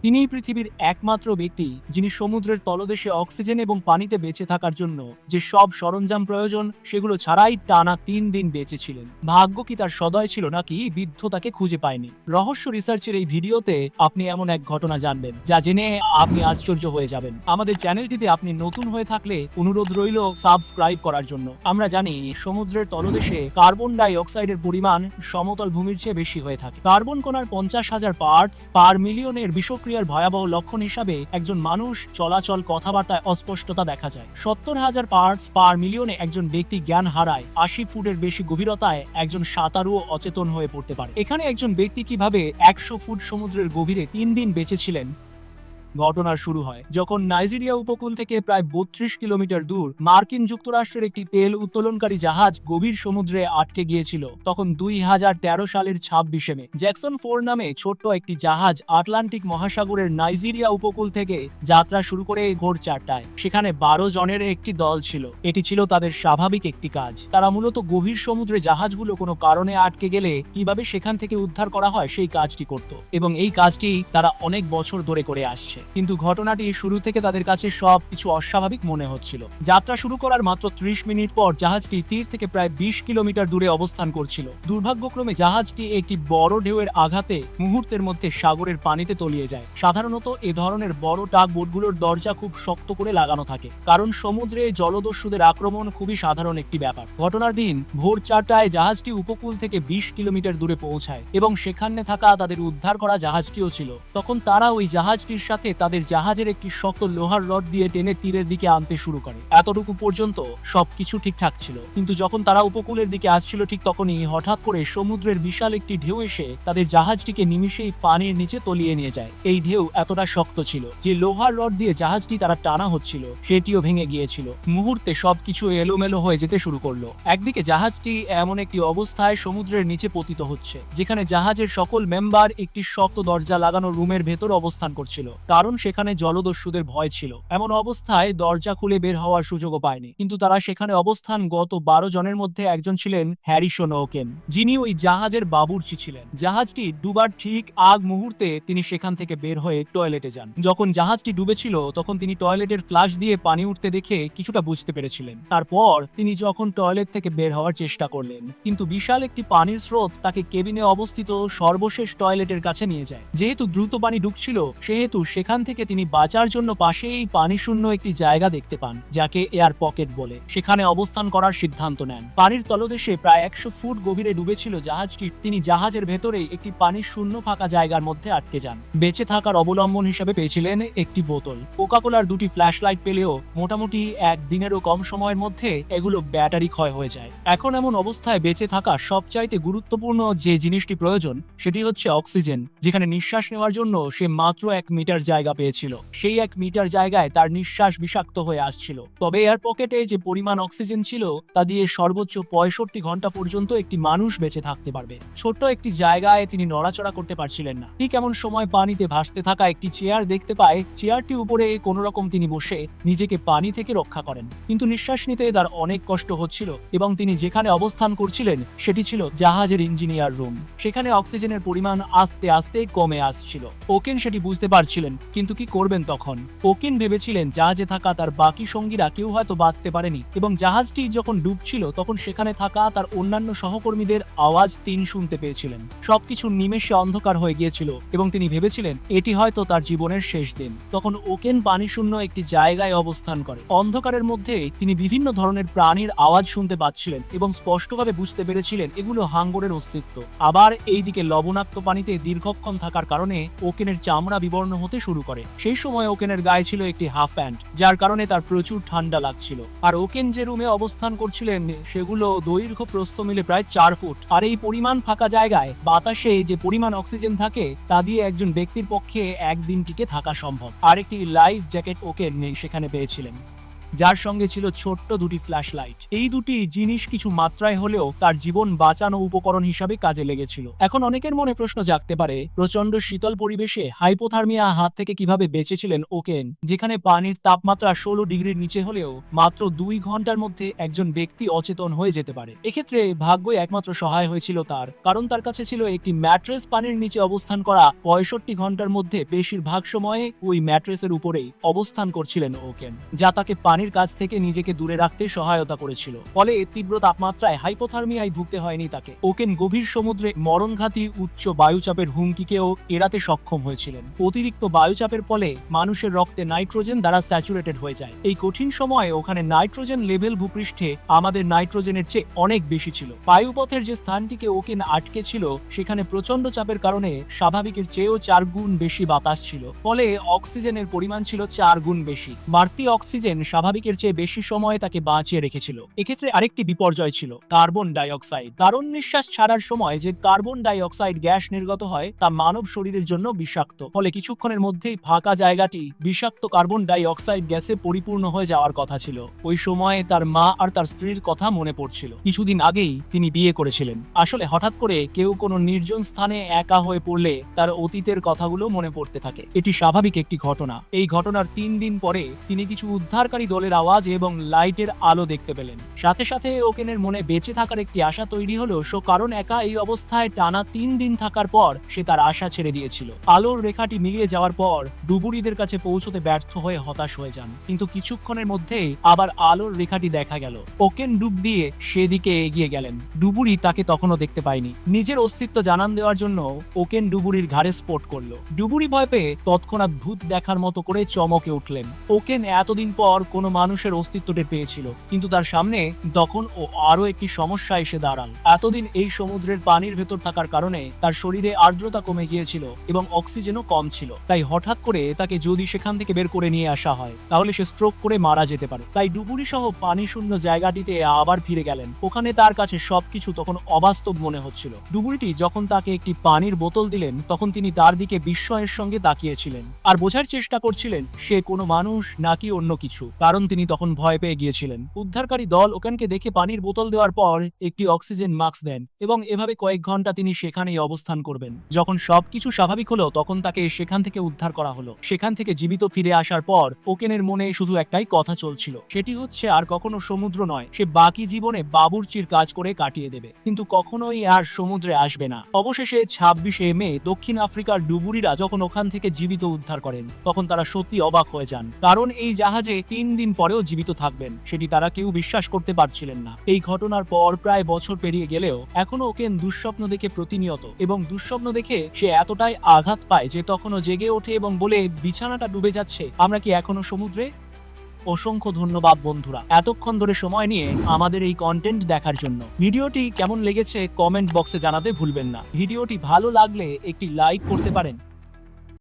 তিনিই পৃথিবীর একমাত্র ব্যক্তি যিনি সমুদ্রের তলদেশে অক্সিজেন এবং পানিতে বেঁচে থাকার জন্য যে সব সরঞ্জাম প্রয়োজন সেগুলো ছাড়াই টানা 3 দিন বেঁচে ছিলেন। ভাগ্য কি তার সদয় ছিল নাকি বিদ্ধ তাকে খুঁজে পায়নি? রহস্য রিসার্চের এই ভিডিওতে আপনি এমন এক ঘটনা জানবেন যা জেনে আপনি আশ্চর্য হয়ে যাবেন। আমাদের চ্যানেলটিতে আপনি নতুন হয়ে থাকলে অনুরোধ রইল সাবস্ক্রাইব করার জন্য। আমরা জানি সমুদ্রের তলদেশে কার্বন ডাই অক্সাইডের পরিমাণ সমতল ভূমির চেয়ে বেশি হয়ে থাকে। কার্বন কণার 50,000 পার্টস পার মিলিয়নের বিষক্রিয়ার ভয়াবহ লক্ষণ হিসাবে একজন মানুষ চলাচল কথাবার্তায় অস্পষ্টতা দেখা যায়। 70,000 পার্টস পার মিলিয়নে একজন ব্যক্তি জ্ঞান হারায়। 80 ফুটের বেশি গভীরতায় একজন সাঁতারুও অচেতন হয়ে পড়তে পারে। এখানে একজন ব্যক্তি কিভাবে 100 ফুট সমুদ্রের গভীরে 3 দিন বেঁচেছিলেন? ঘটনা শুরু হয় যখন নাইজেরিয়া উপকূল থেকে প্রায় 32 কিলোমিটার দূর মার্কিন যুক্তরাষ্ট্রের একটি তেল উত্তোলনকারী জাহাজ গভীর সমুদ্রে আটকে গিয়েছিল। তখন 2013 সালের 26 মে জ্যাকসন 4 নামে ছোট্ট একটি জাহাজ আটলান্টিক মহাসাগরের নাইজেরিয়া উপকূল থেকে যাত্রা শুরু করে ভোর 4টায়। সেখানে 12 জনের একটি দল ছিল। এটি ছিল তাদের স্বাভাবিক একটি কাজ। তারা মূলত গভীর সমুদ্রে জাহাজগুলো কোনো কারণে আটকে গেলে কিভাবে সেখান থেকে উদ্ধার করা হয় সেই কাজটি করত, এবং এই কাজটি তারা অনেক বছর ধরে করে আসছে। কিন্তু ঘটনাটি শুরু থেকে তাদের কাছে সবকিছু অস্বাভাবিক মনে হচ্ছিল। যাত্রা শুরু করার মাত্র 30 মিনিট পর জাহাজটি তীর থেকে প্রায় 20 কিলোমিটার দূরে অবস্থান করছিল। দুর্ভাগ্যক্রমে জাহাজটি একটি বড় ঢেউয়ের আঘাতে মুহূর্তের মধ্যে সাগরের পানিতে তলিয়ে যায়। সাধারণত এ ধরনের বড় টাগ বোটগুলোর দরজা খুব শক্ত করে লাগানো থাকে, কারণ সমুদ্রে জলদস্যুদের আক্রমণ খুবই সাধারণ একটি ব্যাপার। ঘটনার দিন ভোর 4টায় জাহাজটি উপকূল থেকে 20 কিলোমিটার দূরে পৌঁছায় এবং সেখানে থাকা তাদের উদ্ধার করা জাহাজটিও ছিল। তখন তারা ওই জাহাজটির সাথে তাদের জাহাজের একটি শক্ত লোহার রড দিয়ে টেনে তীরের দিকে আনতে শুরু করে। এতটুকু পর্যন্ত সবকিছু ঠিকঠাক ছিল, কিন্তু যখন তারা উপকূলের দিকে আসছিল ঠিক তখনই হঠাৎ করে সমুদ্রের বিশাল একটি ঢেউ এসে তাদের জাহাজটিকে নিমিষেই পানির নিচে তলিয়ে নিয়ে যায়। এই ঢেউ এতটা শক্ত ছিল যে লোহার রড দিয়ে জাহাজটি তারা টানা হচ্ছিল সেটিও ভেঙে গিয়েছিল। মুহূর্তে সবকিছু এলোমেলো হয়ে যেতে শুরু করলো। একদিকে জাহাজটি এমন একটি অবস্থায় সমুদ্রের নিচে পতিত হচ্ছে যেখানে জাহাজের সকল মেম্বার একটি শক্ত দরজা লাগানো রুমের ভেতর অবস্থান করছিল, কারণ সেখানে জলদস্যুদের ভয় ছিল। এমন অবস্থায় দরজা খুলে বের হওয়ার সুযোগও পায়নি। কিন্তু তারা সেখানে অবস্থান গত 12 জনের মধ্যে একজন ছিলেন হ্যারিসন ওকেন, যিনি ওই জাহাজের বাবুর্চি ছিলেন। জাহাজটি ডুবার ঠিক আগ মুহূর্তে তিনি সেখান থেকে বের হয়ে টয়লেটে যান। যখন জাহাজটি ডুবেছিল তখন তিনি টয়লেটের ফ্লাশ দিয়ে পানি উঠতে দেখে কিছুটা বুঝতে পেরেছিলেন। তারপর তিনি যখন টয়লেট থেকে বের হওয়ার চেষ্টা করলেন, কিন্তু বিশাল একটি পানির স্রোত তাকে কেবিনে অবস্থিত সর্বশেষ টয়লেটের কাছে নিয়ে যায়। যেহেতু দ্রুত পানি ঢুকছিল সেহেতু সেখান থেকে তিনি বাঁচার জন্য পাশেই পানি শূন্য একটি জায়গা দেখতে পান, যাকে এয়ার পকেট বলে। সেখানে অবস্থান করার সিদ্ধান্ত নেন। পানির তলদেশে প্রায় 100 ফুট গভীরে ডুবেছিল জাহাজটি। তিনি জাহাজের ভেতরে একটি পানির শূন্য ফাঁকা জায়গার মধ্যে আটকে যান। বেঁচে থাকার অবলম্বন হিসেবে পেয়েছিলেন একটি বোতল, কোকাকোলার 2টি ফ্ল্যাশ লাইট পেলেও মোটামুটি একদিনেরও কম সময়ের মধ্যে এগুলো ব্যাটারি ক্ষয় হয়ে যায়। এখন এমন অবস্থায় বেঁচে থাকা সবচাইতে গুরুত্বপূর্ণ যে জিনিসটি প্রয়োজন সেটি হচ্ছে অক্সিজেন, যেখানে নিঃশ্বাস নেওয়ার জন্য সে মাত্র 1 মিটার জায়গা পেয়েছিল। সেই 1 মিটার জায়গায় তার নিঃশ্বাস বিষাক্ত হয়ে আসছিল। তবে এয়ার পকেটে যে পরিমাণ অক্সিজেন ছিল তা দিয়ে সর্বোচ্চ 65 ঘন্টা পর্যন্ত একটি মানুষ বেঁচে থাকতে পারবে। ছোট্ট একটি জায়গায় তিনি নড়াচড়া করতে পারছিলেন না। ঠিক এমন সময় পানিতে ভাসতে থাকা একটি চেয়ার দেখতে পায়। চেয়ারটি উপরে কোনো রকম তিনি বসে নিজেকে পানি থেকে রক্ষা করেন, কিন্তু নিঃশ্বাস নিতে তার অনেক কষ্ট হচ্ছিল এবং তিনি যেখানে অবস্থান করছিলেন সেটি ছিল জাহাজের ইঞ্জিনিয়ার রুম। সেখানে অক্সিজেনের পরিমাণ আস্তে আস্তে কমে আসছিল। ওকেন সেটি বুঝতে পারছিলেন, কিন্তু কি করবেন তখন? ওকেন ভেবেছিলেন জাহাজে থাকা তার বাকি সঙ্গীরা কেউ হয়তো বাঁচতে পারেনি, এবং জাহাজটি যখন ডুবছিল তখন সেখানে থাকা তার অন্যান্য সহকর্মীদের আওয়াজ তিনি শুনতে পেয়েছিলেন। সবকিছু নিমেষে অন্ধকার হয়ে গিয়েছিল এবং তিনি ভেবেছিলেন এটি হয়তো তার জীবনের শেষ দিন। তখন ওকেন পানিশূন্য একটি জায়গায় অবস্থান করে। অন্ধকারের মধ্যে তিনি বিভিন্ন ধরনের প্রাণীর আওয়াজ শুনতে পাচ্ছিলেন এবং স্পষ্টভাবে বুঝতে পেরেছিলেন এগুলো হাঙ্গরের অস্তিত্ব। আবার এইদিকে লবণাক্ত পানিতে দীর্ঘক্ষণ থাকার কারণে ওকেনের চামড়া বিবর্ণ হতে শুরু করে। সেই সময় ওকেনের গায়ে ছিল একটি হাফ প্যান্ট, যার কারণে তার প্রচুর ঠান্ডা লাগছিল। আর ওকেন যে রুমে অবস্থান করছিলেন সেগুলো দৈর্ঘ্য প্রস্থ মিলে প্রায় 4 ফুট। আর এই পরিমাণ ফাঁকা জায়গায় বাতাসে যে পরিমাণ অক্সিজেন থাকে তা দিয়ে একজন ব্যক্তির পক্ষে একদিন টিকে থাকা সম্ভব। আর একটি লাইফ জ্যাকেট ওকেন সেখানে পেয়েছিলেন। যার সঙ্গে ছিল ছোট্ট দুটি ফ্ল্যাশ লাইট। এই দুটি জিনিস কিছু মাত্রায় হলেও তার জীবন বাঁচানো উপকরণ হিসাবে কাজে লেগেছিল। এখন অনেকের মনে প্রশ্ন জাগতে পারে, প্রচন্ড শীতল পরিবেশে হাইপোথার্মিয়া হাত থেকে কিভাবে বেঁচেছিলেন ওকেন, যেখানে পানির তাপমাত্রা 16 ডিগ্রির নিচে হলেও মাত্র 2 ঘন্টার মধ্যে একজন ব্যক্তি অচেতন হয়ে যেতে পারে। এক্ষেত্রে ভাগ্যই একমাত্র সহায় হয়েছিল তার, কারণ তার কাছে ছিল একটি ম্যাট্রেস পানির নিচে অবস্থান করা। 65 ঘন্টার মধ্যে বেশিরভাগ সময়ে ওই ম্যাট্রেসের উপরেই অবস্থান করছিলেন ওকেন, যা তাকে পানির কাছ থেকে নিজেকে দূরে রাখতে সহায়তা করেছিল। ফলে তীব্র তাপমাত্রায় হাইপোথার্মিয়ায় ভুগতে হয়নি তাকে। ওকেন গভীর সমুদ্রে মরণঘাতী উচ্চ বায়ুচাপের হুমকিকেও এড়াতে সক্ষম হয়েছিলেন। অতিরিক্ত বায়ুচাপের ফলে মানুষের রক্তে নাইট্রোজেন দ্বারা স্যাচুরেটেড হয়ে যায়। এই কঠিন সময়ে ওখানে নাইট্রোজেন লেভেল ভূপৃষ্ঠে আমাদের নাইট্রোজেনের চেয়ে অনেক বেশি ছিল। বায়ুপথের যে স্থানটিকে ওকেন আটকে ছিল সেখানে প্রচন্ড চাপের কারণে স্বাভাবিকের চেয়েও 4 গুণ বেশি বাতাস ছিল। ফলে অক্সিজেনের পরিমাণ ছিল 4 গুণ বেশি। বাড়তি অক্সিজেন স্বাভাবিকের চেয়ে বেশি সময় তাকে বাঁচিয়ে রেখেছিল। এক্ষেত্রে আরেকটি বিপর্যয় ছিল কার্বন ডাই অক্সাইড। কারণ নিঃশ্বাস ছাড়ার সময় যে কার্বন ডাই অক্সাইড গ্যাস নির্গত হয় তা মানব শরীরের জন্য বিষাক্ত। ফলে কিছুক্ষণের মধ্যেই ফাঁকা জায়গাটি বিষাক্ত কার্বন ডাই অক্সাইড গ্যাসে পরিপূর্ণ হয়ে যাওয়ার কথা ছিল। ওই সময়ে তার মা আর তার স্ত্রীর কথা মনে পড়ছিল। কিছুদিন আগেই তিনি বিয়ে করেছিলেন। আসলে হঠাৎ করে কেউ কোনো নির্জন স্থানে একা হয়ে পড়লে তার অতীতের কথাগুলো মনে পড়তে থাকে। এটি স্বাভাবিক একটি ঘটনা। এই ঘটনার 3 দিন পরে তিনি কিছু উদ্ধারকারী দলের আওয়াজ এবং লাইটের আলো দেখতে পেলেন। সাথে সাথে ওকেনের মনে বেঁচে থাকার একটি আশা তৈরি হলো, কারণ একা এই অবস্থায় টানা 3 দিন থাকার পর সে তার আশা ছেড়ে দিয়েছিল। আলোর রেখাটি মিলিয়ে যাওয়ার পর ডুবুরিদের কাছে পৌঁছতে ব্যর্থ হয়ে হতাশ হয়ে যান। কিন্তু কিছুক্ষণের মধ্যেই আবার আলোর রেখাটি দেখা গেল। ওকেন ডুব দিয়ে সেদিকে এগিয়ে গেলেন। ডুবুরি তাকে তখনও দেখতে পায়নি। নিজের অস্তিত্ব জানান দেওয়ার জন্য ওকেন ডুবুরির ঘাড়ে স্পট করলো। ডুবুরি ভয় পেয়ে তৎক্ষণাৎ ভূত দেখার মতো করে চমকে উঠলেন। ওকেন এতদিন পর কোনো মানুষের অস্তিত্ব টের পেয়েছিল, কিন্তু তার সামনে তখন ও আরো একটি সমস্যা এসে দাঁড়াল। এতদিন এই সমুদ্রের পানির ভেতর থাকার কারণে তার শরীরে আর্দ্রতা কমে গিয়েছিল এবং অক্সিজেনও কম ছিল। তাই হঠাৎ করে তাকে যদি সেখান থেকে বের করে নিয়ে আসা হয় তাহলে সে স্ট্রোক করে মারা যেতে পারে। তাই ডুবুরি সহ পানি শূন্য জায়গাটিতে আবার ফিরে গেলেন। ওখানে তার কাছে সবকিছু তখন অবাস্তব মনে হচ্ছিল। ডুবুরিটি যখন তাকে একটি পানির বোতল দিলেন তখন তিনি তার দিকে বিস্ময়ের সঙ্গে তাকিয়েছিলেন আর বোঝার চেষ্টা করছিলেন সে কোনো মানুষ নাকি অন্য কিছু, কারণ তিনি তখন ভয় পেয়ে গিয়েছিলেন। উদ্ধারকারী দল ওকেনকে দেখে পানির বোতল দেওয়ার পর একটি অক্সিজেন মাস্ক দেন এবং এভাবে কয়েক ঘন্টা তিনি সেখানেই অবস্থান করবেন। যখন সবকিছু স্বাভাবিক হলো তখন তাকে সেখান থেকে উদ্ধার করা হলো। সেখান থেকে জীবিত ফিরে আসার পর ওকেনের মনে শুধু একটাই কথা চলছিল, সেটি হচ্ছে আর কখনো সমুদ্র নয়, সে বাকি জীবনে বাবুর্চির কাজ করে কাটিয়ে দেবে, কিন্তু কখনোই আর সমুদ্রে আসবে না। অবশেষে 26শে মে দক্ষিণ আফ্রিকার ডুবুরিরা যখন ওখান থেকে জীবিত উদ্ধার করেন তখন তারা সত্যি অবাক হয়ে যান, কারণ এই জাহাজে 3 দিন পরেও জীবিত থাকবেন সেটি তারা কেউ বিশ্বাস করতে পারছিলেন না। এই ঘটনার পর প্রায় বছর পেরিয়ে গেলেও এখনো ওকেন দুঃস্বপ্ন দেখে প্রতিনিয়ত, এবং দুঃস্বপ্ন দেখে সে এতটাই আঘাত পায় যে তখনও জেগে ওঠে এবং বলে, বিছানাটা ডুবে যাচ্ছে, আমরা কি এখনো সমুদ্রে? অসংখ্য ধন্যবাদ বন্ধুরা এতক্ষণ ধরে সময় নিয়ে আমাদের এই কন্টেন্ট দেখার জন্য। ভিডিওটি কেমন লেগেছে কমেন্ট বক্সে জানাতে ভুলবেন না। ভিডিওটি ভালো লাগলে একটি লাইক করতে পারেন।